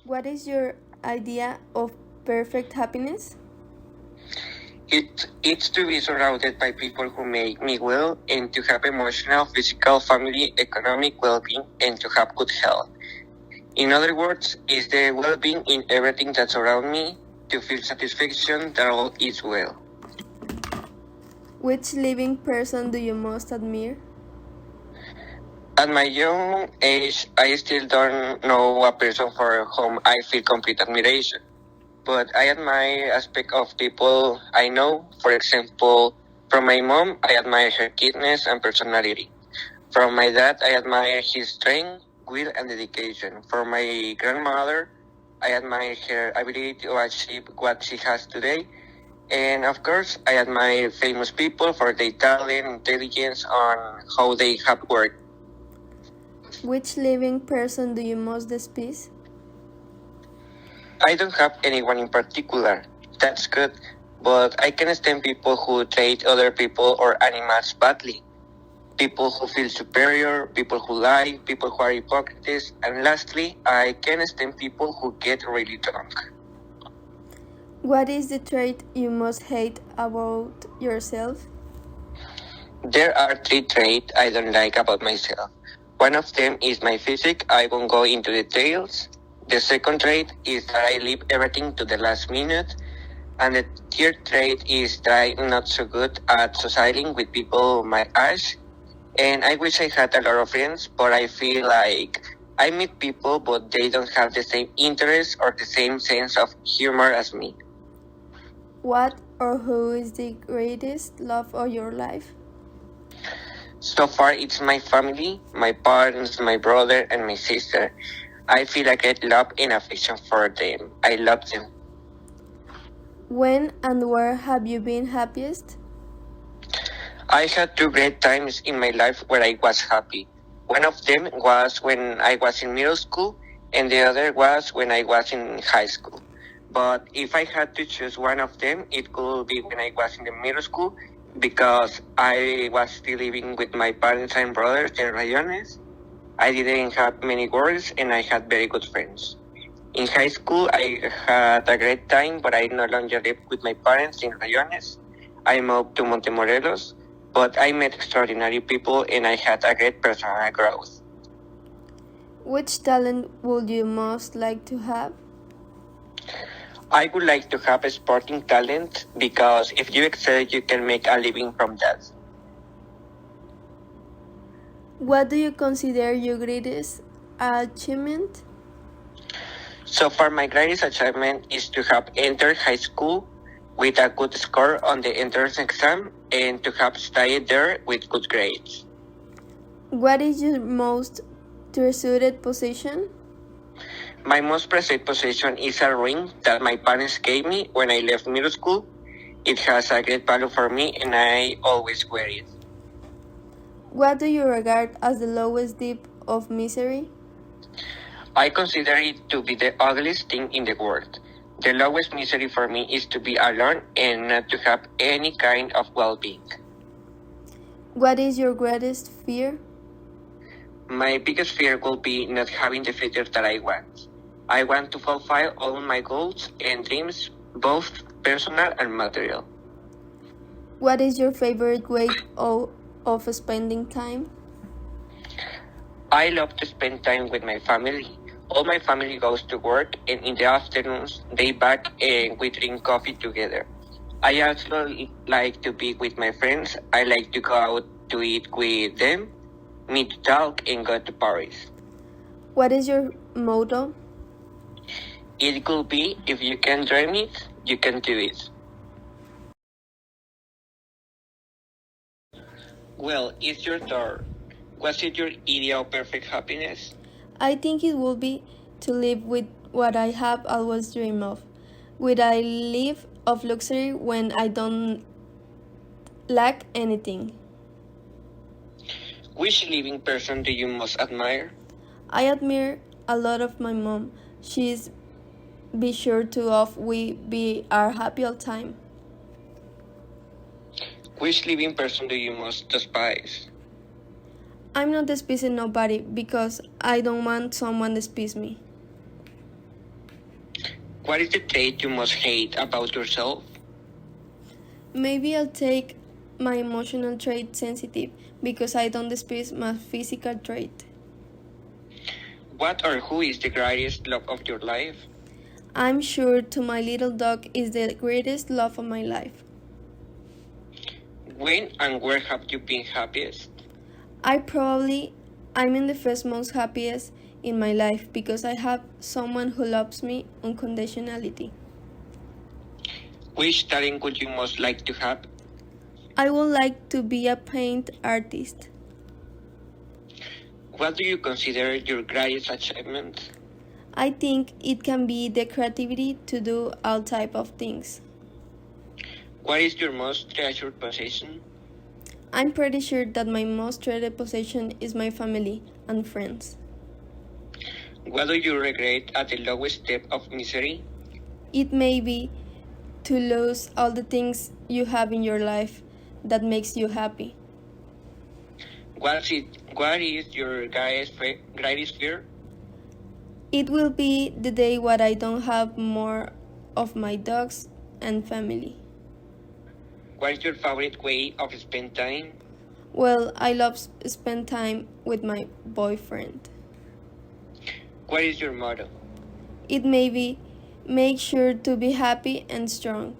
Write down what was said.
What is your idea of perfect happiness? It's to be surrounded by people who make me well and to have emotional, physical, family, economic well-being and to have good health. In other words, is the well-being in everything that's around me to feel satisfaction that all is well. Which living person do you most admire? At my young age, I still don't know a person for whom I feel complete admiration. But I admire aspects of people I know. For example, from my mom, I admire her kindness and personality. From my dad, I admire his strength, will, and dedication. From my grandmother, I admire her ability to achieve what she has today. And of course, I admire famous people for their talent, intelligence, on how they have worked. Which living person do you most despise? I don't have anyone in particular. That's good. But I can stand people who treat other people or animals badly. People who feel superior, people who lie, people who are hypocrites, and lastly, I can stand people who get really drunk. What is the trait you most hate about yourself? There are three traits I don't like about myself. One of them is my physique. I won't go into details. The second trait is that I leave everything to the last minute. And the third trait is that I'm not so good at socializing with people my age. And I wish I had a lot of friends, but I feel like I meet people, but they don't have the same interests or the same sense of humor as me. What or who is the greatest love of your life? So far, it's my family, my parents, my brother, and my sister. I feel a great love and affection for them. I love them. When and where have you been happiest? I had two great times in my life where I was happy. One of them was when I was in middle school, and the other was when I was in high school. But if I had to choose one of them, it could be when I was in the middle school because I was still living with my parents and brothers in Rayones. I didn't have many worries and I had very good friends. In high school, I had a great time, but I no longer live with my parents in Rayones. I moved to Montemorelos, but I met extraordinary people and I had a great personal growth. Which talent would you most like to have? I would like to have a sporting talent because if you excel, you can make a living from that. What do you consider your greatest achievement? So far, my greatest achievement is to have entered high school with a good score on the entrance exam and to have studied there with good grades. What is your most treasured possession? My most prized possession is a ring that my parents gave me when I left middle school. It has a great value for me and I always wear it. What do you regard as the lowest depth of misery? I consider it to be the ugliest thing in the world. The lowest misery for me is to be alone and not to have any kind of well-being. What is your greatest fear? My biggest fear will be not having the future that I want. I want to fulfill all my goals and dreams, both personal and material. What is your favorite way of spending time? I love to spend time with my family. All my family goes to work and in the afternoons they back and we drink coffee together. I also like to be with my friends. I like to go out to eat with them, meet to talk and go to Paris. What is your motto? It could be if you can dream it, you can do it. Well, it's your turn. What's your ideal perfect happiness? I think it would be to live with what I have always dreamed of. Would I live of luxury when I don't lack anything? Which living person do you most admire? I admire a lot of my mom. She's be sure to of we be our happy all time. Which living person do you most despise? I'm not despising nobody because I don't want someone despise me. What is the trait you most hate about yourself? Maybe I'll take my emotional trait sensitive because I don't despise my physical trait. What or who is the greatest love of your life? I'm sure to my little dog is the greatest love of my life. When and where have you been happiest? I'm in the first most happiest in my life because I have someone who loves me unconditionality. Which talent would you most like to have? I would like to be a paint artist. What do you consider your greatest achievement? I think it can be the creativity to do all type of things. What is your most treasured possession? I'm pretty sure that my most treasured possession is my family and friends. What do you regret at the lowest depth of misery? It may be to lose all the things you have in your life that makes you happy. What is your greatest fear? It will be the day when I don't have more of my dogs and family. What is your favorite way of spend time? Well, I love spend time with my boyfriend. What is your motto? It may be make sure to be happy and strong.